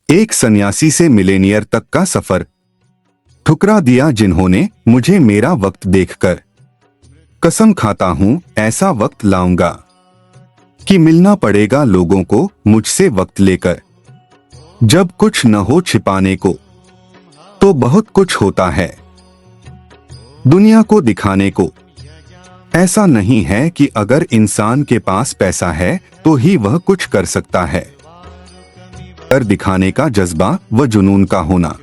एक सन्यासी से मिलेनियर तक का सफर। ठुकरा दिया जिन्होंने मुझे मेरा वक्त देखकर। कसम खाता हूं ऐसा वक्त लाऊंगा कि मिलना पड़ेगा लोगों को मुझसे वक्त लेकर। जब कुछ न हो छिपाने को तो बहुत कुछ होता है दुनिया को दिखाने को। ऐसा नहीं है कि अगर इंसान के पास पैसा है तो ही वह कुछ कर सकता है। कर दिखाने का जज्बा व जुनून का होना।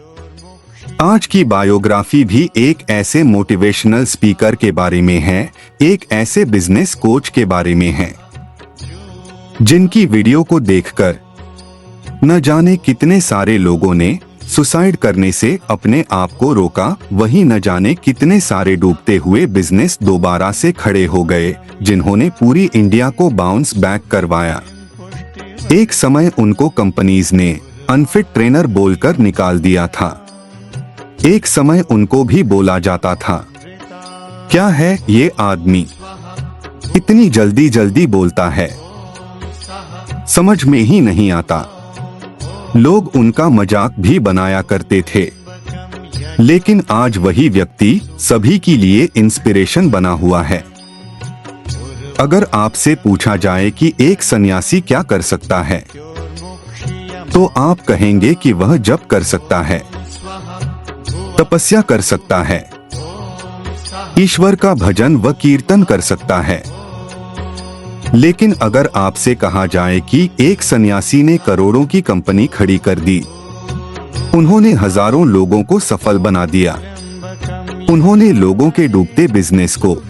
आज की बायोग्राफी भी एक ऐसे मोटिवेशनल स्पीकर के बारे में है, एक ऐसे बिजनेस कोच के बारे में है जिनकी वीडियो को देखकर न जाने कितने सारे लोगों ने सुसाइड करने से अपने आप को रोका, वहीं न जाने कितने सारे डूबते हुए बिजनेस दोबारा से खड़े हो गए, जिन्होंने पूरी इंडिया को बाउंस बैक करवाया। एक समय उनको कंपनीज ने अनफिट ट्रेनर बोलकर निकाल दिया था। एक समय उनको भी बोला जाता था, क्या है ये आदमी इतनी जल्दी जल्दी बोलता है, समझ में ही नहीं आता। लोग उनका मजाक भी बनाया करते थे। लेकिन आज वही व्यक्ति सभी के लिए इंस्पिरेशन बना हुआ है। अगर आपसे पूछा जाए कि एक सन्यासी क्या कर सकता है तो आप कहेंगे कि वह जप कर सकता है, तपस्या कर सकता है, ईश्वर का भजन व कीर्तन कर सकता है। लेकिन अगर आपसे कहा जाए कि एक सन्यासी ने करोड़ों की कंपनी खड़ी कर दी, उन्होंने हजारों लोगों को सफल बना दिया, उन्होंने लोगों के डूबते बिजनेस को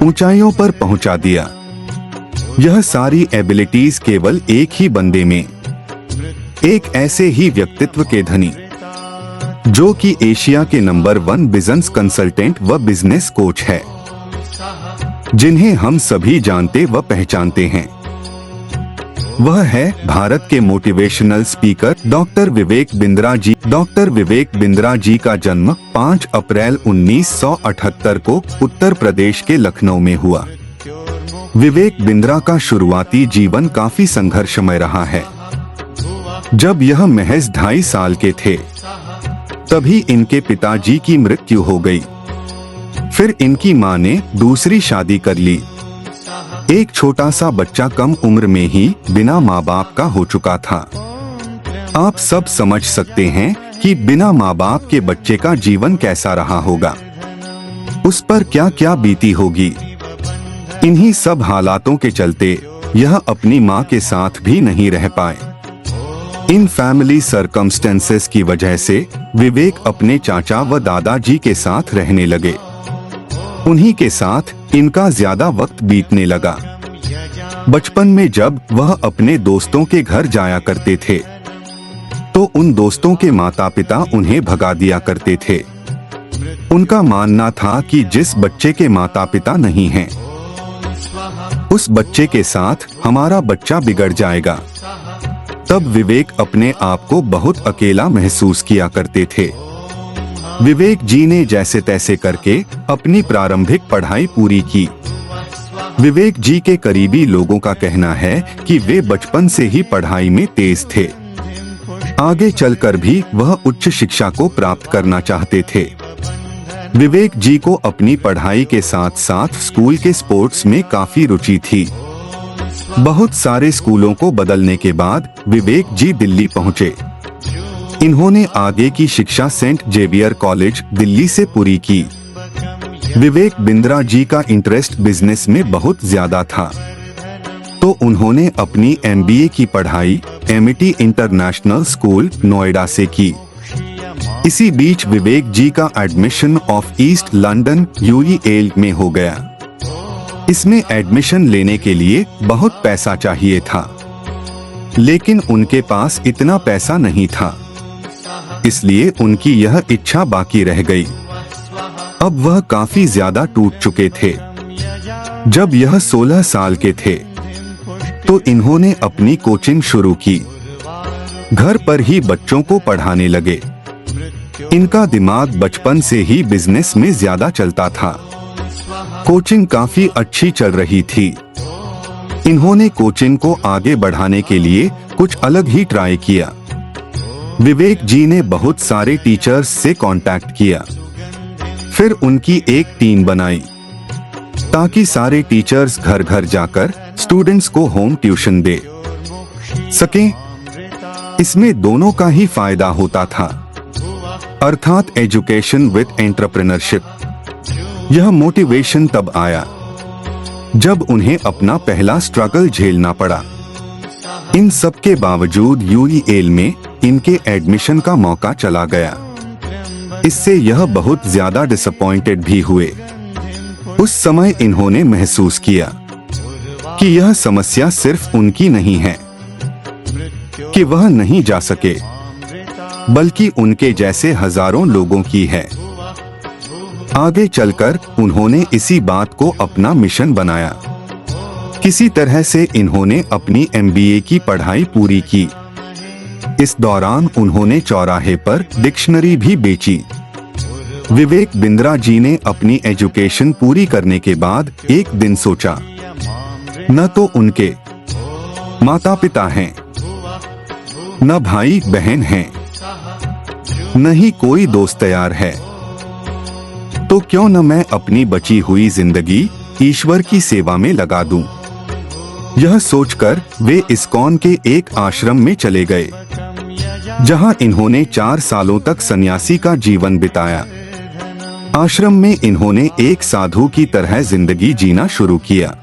ऊंचाइयों पर पहुंचा दिया, यह सारी एबिलिटीज केवल एक ही बंदे में, एक ऐसे ही व्यक्तित्व के धनी जो कि एशिया के नंबर 1 बिजनेस कंसल्टेंट व बिजनेस कोच है, जिन्हें हम सभी जानते व पहचानते हैं। वह है भारत के motivational speaker doctor Vivek Bindra ji. Doctor Vivek Bindra ji का जन्म 5 अप्रैल 1978 को उत्तर प्रदेश के लखनऊ में हुआ। विवेक बिंद्रा का शुरुआती जीवन काफी संघर्षमय रहा है। जब यह महज 2.5 साल के थे तभी इनके पिताजी की मृत्यु हो गई। फिर इनकी मां ने दूसरी शादी कर ली। एक छोटा सा बच्चा कम उम्र में ही बिना माँ बाप का हो चुका था। आप सब समझ सकते हैं कि बिना माँ बाप के बच्चे का जीवन कैसा रहा होगा, उस पर क्या क्या बीती होगी। इन्हीं सब हालातों के चलते यह अपनी माँ के साथ भी नहीं रह पाए। इन फैमिली सर्कमस्टेंसेस की वजह से विवेक अपने चाचा व दादाजी के साथ रहने लगे। उन्हीं के साथ इनका ज्यादा वक्त बीतने लगा। बचपन में जब वह अपने दोस्तों के घर जाया करते थे तो उन दोस्तों के माता पिता उन्हें भगा दिया करते थे। उनका मानना था कि जिस बच्चे के माता पिता नहीं हैं, उस बच्चे के साथ हमारा बच्चा बिगड़ जाएगा। तब विवेक अपने आप को बहुत अकेला महसूस किया करते थे। विवेक जी ने जैसे तैसे करके अपनी प्रारंभिक पढ़ाई पूरी की। विवेक जी के करीबी लोगों का कहना है कि वे बचपन से ही पढ़ाई में तेज थे। आगे चलकर भी वह उच्च शिक्षा को प्राप्त करना चाहते थे। विवेक जी को अपनी पढ़ाई के साथ साथ स्कूल के स्पोर्ट्स में काफी रुचि थी। बहुत सारे स्कूलों को बदलने के बाद विवेक जी दिल्ली पहुंचे। इन्होंने आगे की शिक्षा सेंट जेवियर कॉलेज दिल्ली से पूरी की। विवेक बिंद्रा जी का इंटरेस्ट बिजनेस में बहुत ज्यादा था, तो उन्होंने अपनी MBA की पढ़ाई एमिटी इंटरनेशनल स्कूल नोएडा से की। इसी बीच विवेक जी का admission of east London UEL में हो गया। इसमें एडमिशन लेने के लिए बहुत पैसा चाहिए था, लेकिन उनके पास इतना पैसा नहीं था, इसलिए उनकी यह इच्छा बाकी रह गई। अब वह काफी ज्यादा टूट चुके थे। जब यह 16 साल के थे तो इन्होंने अपनी कोचिंग शुरू की। घर पर ही बच्चों को पढ़ाने लगे। इनका दिमाग बचपन से ही बिजनेस में ज्यादा चलता था। कोचिंग काफी अच्छी चल रही थी। इन्होंने कोचिंग को आगे बढ़ाने के लिए कुछ अलग ही ट्राई किया। विवेक जी ने बहुत सारे टीचर्स से कांटेक्ट किया। फिर उनकी एक टीम बनाई ताकि सारे टीचर्स घर घर जाकर स्टूडेंट्स को होम ट्यूशन दे सकें। इसमें दोनों का ही फायदा होता था, अर्थात एजुकेशन विद एंटरप्रेन्योरशिप। यह मोटिवेशन तब आया जब उन्हें अपना पहला स्ट्रगल झेलना पड़ा। इन सब के बावजूद यूईएल में इनके एडमिशन का मौका चला गया। इससे यह बहुत ज्यादा डिसअपॉइंटेड भी हुए। उस समय इन्होंने महसूस किया कि यह समस्या सिर्फ उनकी नहीं है कि वह नहीं जा सके, बल्कि उनके जैसे हजारों लोगों की है। आगे चलकर उन्होंने इसी बात को अपना मिशन बनाया। किसी तरह से इन्होंने अपनी एमबीए की पढ़ाई पूरी की। इस दौरान उन्होंने चौराहे पर डिक्शनरी भी बेची। विवेक बिंद्रा जी ने अपनी एजुकेशन पूरी करने के बाद एक दिन सोचा, न तो उनके माता पिता हैं, न भाई बहन हैं, न ही कोई दोस्त यार है, तो क्यों न मैं अपनी बची हुई जिंदगी ईश्वर की सेवा में लगा दूं। यह सोचकर वे इस्कॉन के एक आश्रम में चले गए, जहां इन्होंने 4 सालों तक सन्यासी का जीवन बिताया। आश्रम में इन्होंने एक साधु की तरह जिंदगी जीना शुरू किया।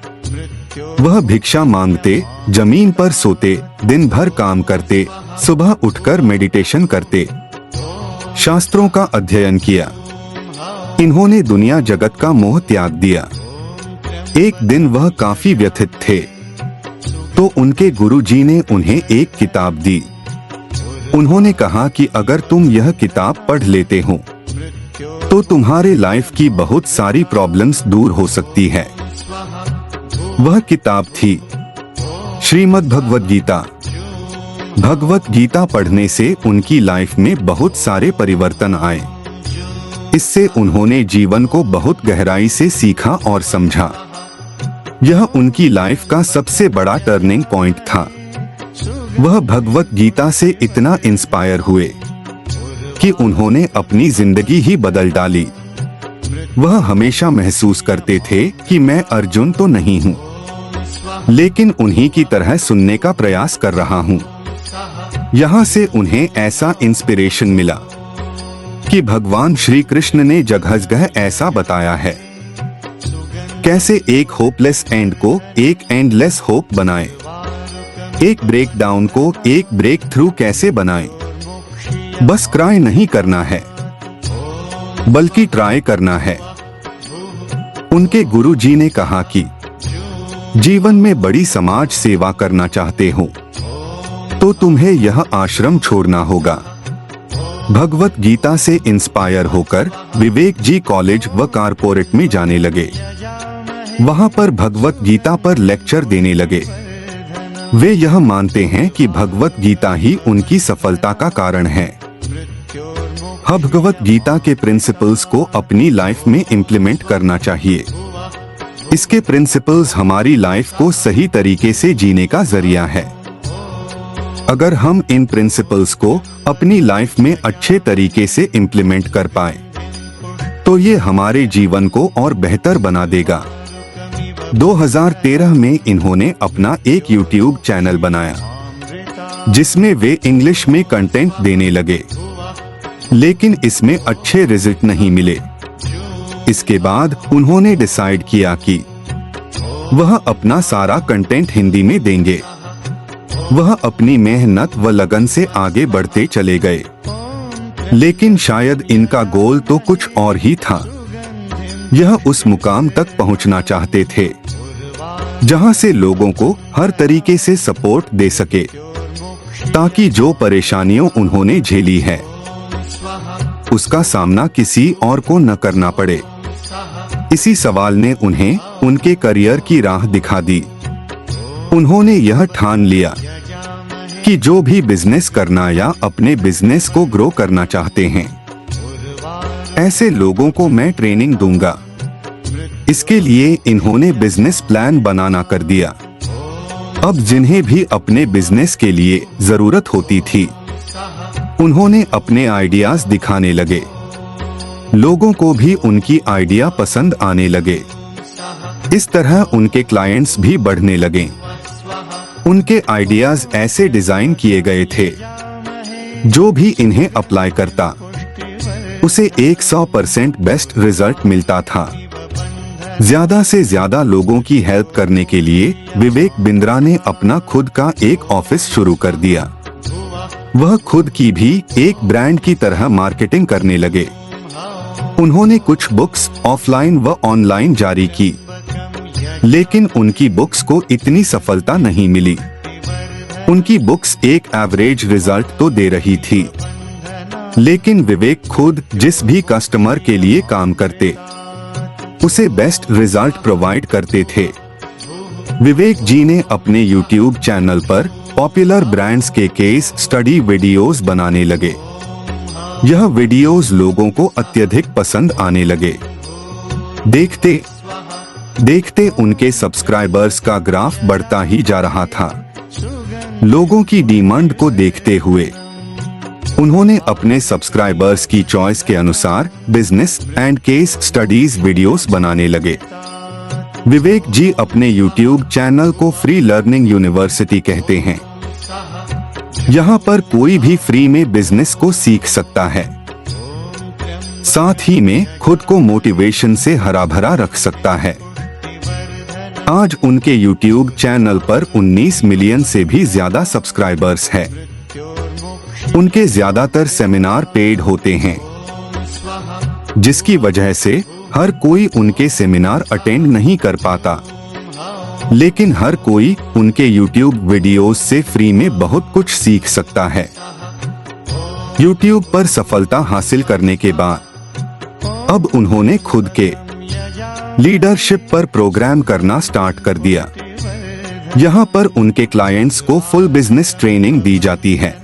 वह भिक्षा मांगते, जमीन पर सोते, दिन भर काम करते, सुबह उठकर मेडिटेशन करते, शास्त्रों का अध्ययन किया। इन्होंने दुनिया जगत का मोह त्याग दिया। एक दिन वह काफी व्यथित थे, तो उनके गुरुजी ने उन्हें एक किताब दी। उन्होंने कहा कि अगर तुम यह किताब पढ़ लेते हो तो तुम्हारे लाइफ की बहुत सारी प्रॉब्लम्स दूर हो सकती है। वह किताब थी श्रीमद् भगवद गीता। भगवत गीता पढ़ने से उनकी लाइफ में बहुत सारे परिवर्तन आए। इससे उन्होंने जीवन को बहुत गहराई से सीखा और समझा। यह उनकी लाइफ का सबसे बड़ा टर्निंग पॉइंट था। वह भगवत गीता से इतना इंस्पायर हुए कि उन्होंने अपनी जिंदगी ही बदल डाली। वह हमेशा महसूस करते थे कि मैं अर्जुन तो नहीं हूँ, लेकिन उन्हीं की तरह सुनने का प्रयास कर रहा हूँ। यहाँ से उन्हें ऐसा इंस्पिरेशन मिला कि भगवान श्री कृष्ण ने जगह जगह ऐसा बताया है, कैसे एक होपलेस एंड को एक एंडलेस होप बनाए, एक ब्रेक डाउन को एक ब्रेक थ्रू कैसे बनाए। बस क्राई नहीं करना है, बल्कि ट्राई करना है। उनके गुरुजी ने कहा कि जीवन में बड़ी समाज सेवा करना चाहते हो तो तुम्हें यह आश्रम छोड़ना होगा। भगवत गीता से इंस्पायर होकर विवेक जी कॉलेज व कारपोरेट में जाने लगे। वहां पर भगवत गीता पर लेक्चर देने लगे। वे यह मानते हैं कि भगवत गीता ही उनकी सफलता का कारण है। भगवत गीता के प्रिंसिपल्स को अपनी लाइफ में इम्प्लीमेंट करना चाहिए। इसके प्रिंसिपल्स हमारी लाइफ को सही तरीके से जीने का जरिया है। अगर हम इन प्रिंसिपल्स को अपनी लाइफ में अच्छे तरीके से इम्प्लीमेंट कर पाए तो ये हमारे जीवन को और बेहतर बना देगा। 2013 में इन्होंने अपना एक YouTube चैनल बनाया, जिसमें वे इंग्लिश में कंटेंट देने लगे, लेकिन इसमें अच्छे रिजल्ट नहीं मिले। इसके बाद उन्होंने डिसाइड किया कि वह अपना सारा कंटेंट हिंदी में देंगे। वह अपनी मेहनत व लगन से आगे बढ़ते चले गए, लेकिन शायद इनका गोल तो कुछ और ही था। यह उस मुकाम तक पहुंचना चाहते थे जहां से लोगों को हर तरीके से सपोर्ट दे सके, ताकि जो परेशानियों उन्होंने झेली है उसका सामना किसी और को न करना पड़े। इसी सवाल ने उन्हें उनके करियर की राह दिखा दी। उन्होंने यह ठान लिया कि जो भी बिजनेस करना या अपने बिजनेस को ग्रो करना चाहते हैं, ऐसे लोगों को मैं ट्रेनिंग दूंगा। इसके लिए इन्होंने बिजनेस प्लान बनाना कर दिया। अब जिन्हें भी अपने बिजनेस के लिए जरूरत होती थी, उन्होंने अपने आइडियाज दिखाने लगे। लोगों को भी उनकी आइडिया पसंद आने लगे। इस तरह उनके क्लाइंट्स भी बढ़ने लगे। उनके आइडियाज ऐसे डिजाइन किए गए थे जो भी इन्हें अप्लाई करता उसे 100% बेस्ट रिजल्ट मिलता था। ज्यादा से ज्यादा लोगों की हेल्प करने के लिए विवेक बिंद्रा ने अपना खुद का एक ऑफिस शुरू कर दिया। वह खुद की भी एक ब्रांड की तरह मार्केटिंग करने लगे। उन्होंने कुछ बुक्स ऑफलाइन व ऑनलाइन जारी की, लेकिन उनकी बुक्स को इतनी सफलता नहीं मिली। उनकी बुक्स एक एवरेज रिजल्ट तो दे रही थी, लेकिन विवेक खुद जिस भी कस्टमर के लिए काम करते उसे बेस्ट रिजल्ट प्रोवाइड करते थे। विवेक जी ने अपने YouTube चैनल पर पॉपुलर ब्रांड्स के केस स्टडी वीडियोस बनाने लगे। यह वीडियोस लोगों को अत्यधिक पसंद आने लगे। देखते देखते उनके सब्सक्राइबर्स का ग्राफ बढ़ता ही जा रहा था। लोगों की डिमांड को देखते हुए उन्होंने अपने सब्सक्राइबर्स की चॉइस के अनुसार business and case studies videos बनाने लगे। विवेक जी अपने YouTube चैनल को फ्री लर्निंग यूनिवर्सिटी कहते हैं। यहाँ पर कोई भी फ्री में बिजनेस को सीख सकता है, साथ ही में खुद को मोटिवेशन से हरा भरा रख सकता है। आज उनके YouTube चैनल पर 19 मिलियन से भी ज्यादा सब्सक्राइबर्स हैं। उनके ज्यादातर सेमिनार पेड होते हैं, जिसकी वजह से हर कोई उनके सेमिनार अटेंड नहीं कर पाता, लेकिन हर कोई उनके YouTube वीडियोस से फ्री में बहुत कुछ सीख सकता है। YouTube पर सफलता हासिल करने के बाद अब उन्होंने खुद के लीडरशिप पर प्रोग्राम करना स्टार्ट कर दिया। यहाँ पर उनके क्लाइंट्स को फुल बिजनेस ट्रेनिंग दी जाती है।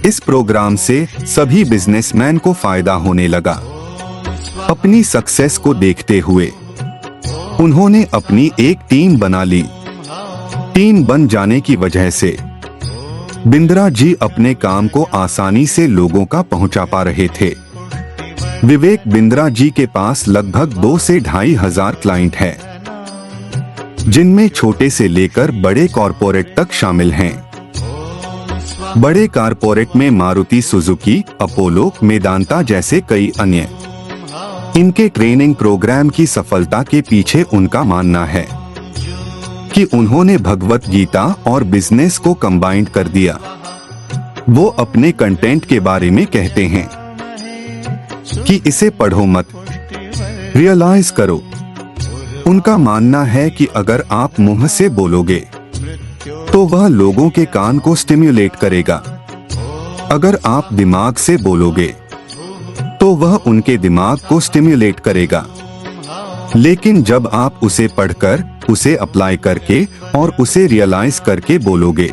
इस प्रोग्राम से सभी बिजनेसमैन को फायदा होने लगा। अपनी सक्सेस को देखते हुए उन्होंने अपनी एक टीम बना ली। टीम बन जाने की वजह से बिंद्रा जी अपने काम को आसानी से लोगों का पहुंचा पा रहे थे। विवेक बिंद्रा जी के पास लगभग 2 से 2.5 हजार क्लाइंट हैं, जिनमें छोटे से लेकर बड़े कॉरपोरेट तक शामिल हैं। बड़े कॉरपोरेट में मारुति सुजुकी, अपोलो, मेदांता जैसे कई अन्य। इनके ट्रेनिंग प्रोग्राम की सफलता के पीछे उनका मानना है कि उन्होंने भगवत गीता और बिजनेस को कंबाइन कर दिया। वो अपने कंटेंट के बारे में कहते हैं कि इसे पढ़ो मत, रियलाइज करो। उनका मानना है कि अगर आप मुंह से बोलोगे तो वह लोगों के कान को स्टिम्युलेट करेगा। अगर आप दिमाग से बोलोगे तो वह उनके दिमाग को स्टिम्युलेट करेगा। लेकिन जब आप उसे पढ़कर, उसे अप्लाई करके और उसे रियलाइज करके बोलोगे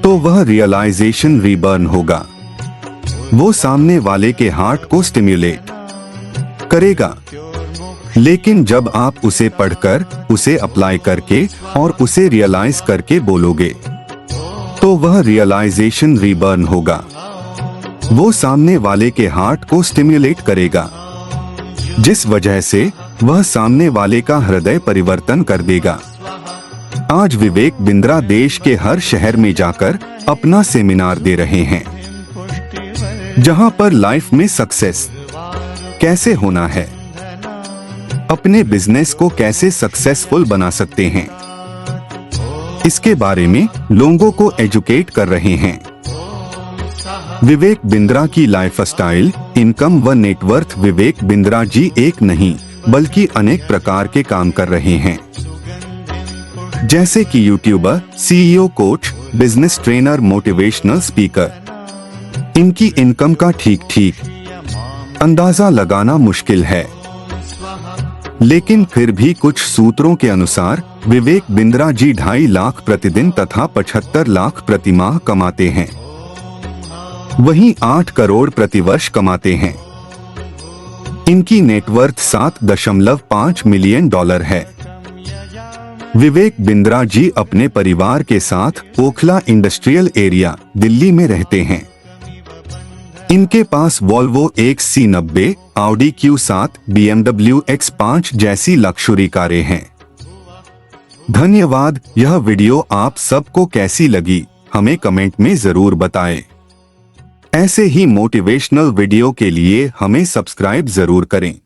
तो वह रियलाइजेशन रीबर्न होगा। वो सामने वाले के हार्ट को स्टिम्युलेट करेगा। लेकिन जब आप उसे पढ़कर, उसे अप्लाई करके और उसे रियलाइज करके बोलोगे तो वह रियलाइजेशन रीबर्न होगा। वो सामने वाले के हार्ट को स्टिम्युलेट करेगा, जिस वजह से वह सामने वाले का हृदय परिवर्तन कर देगा। आज विवेक बिंद्रा देश के हर शहर में जाकर अपना सेमिनार दे रहे हैं, जहां पर लाइफ में सक्सेस कैसे होना है, अपने बिजनेस को कैसे सक्सेसफुल बना सकते हैं, इसके बारे में लोगों को एजुकेट कर रहे हैं। विवेक बिंद्रा की लाइफस्टाइल, इनकम व नेटवर्थ। विवेक बिंद्रा जी एक नहीं बल्कि अनेक प्रकार के काम कर रहे हैं, जैसे कि YouTuber, CEO, coach, business trainer, motivational speaker. इनकी इनकम का ठीक अंदाजा लगाना मुश्किल है, लेकिन फिर भी कुछ सूत्रों के अनुसार विवेक बिंद्रा जी 2.5 लाख प्रतिदिन तथा 75 लाख प्रतिमाह कमाते हैं। वहीं 8 करोड़ प्रतिवर्ष कमाते हैं। इनकी नेटवर्थ $7.5 मिलियन है। विवेक बिंद्रा जी अपने परिवार के साथ ओखला इंडस्ट्रियल एरिया दिल्ली में रहते हैं। इनके पास Volvo XC90, Audi Q7, BMW X5 जैसी लक्सुरी कारें हैं। धन्यवाद। यह वीडियो आप सबको कैसी लगी हमें कमेंट में जरूर बताएं। ऐसे ही मोटिवेशनल वीडियो के लिए हमें सब्सक्राइब जरूर करें।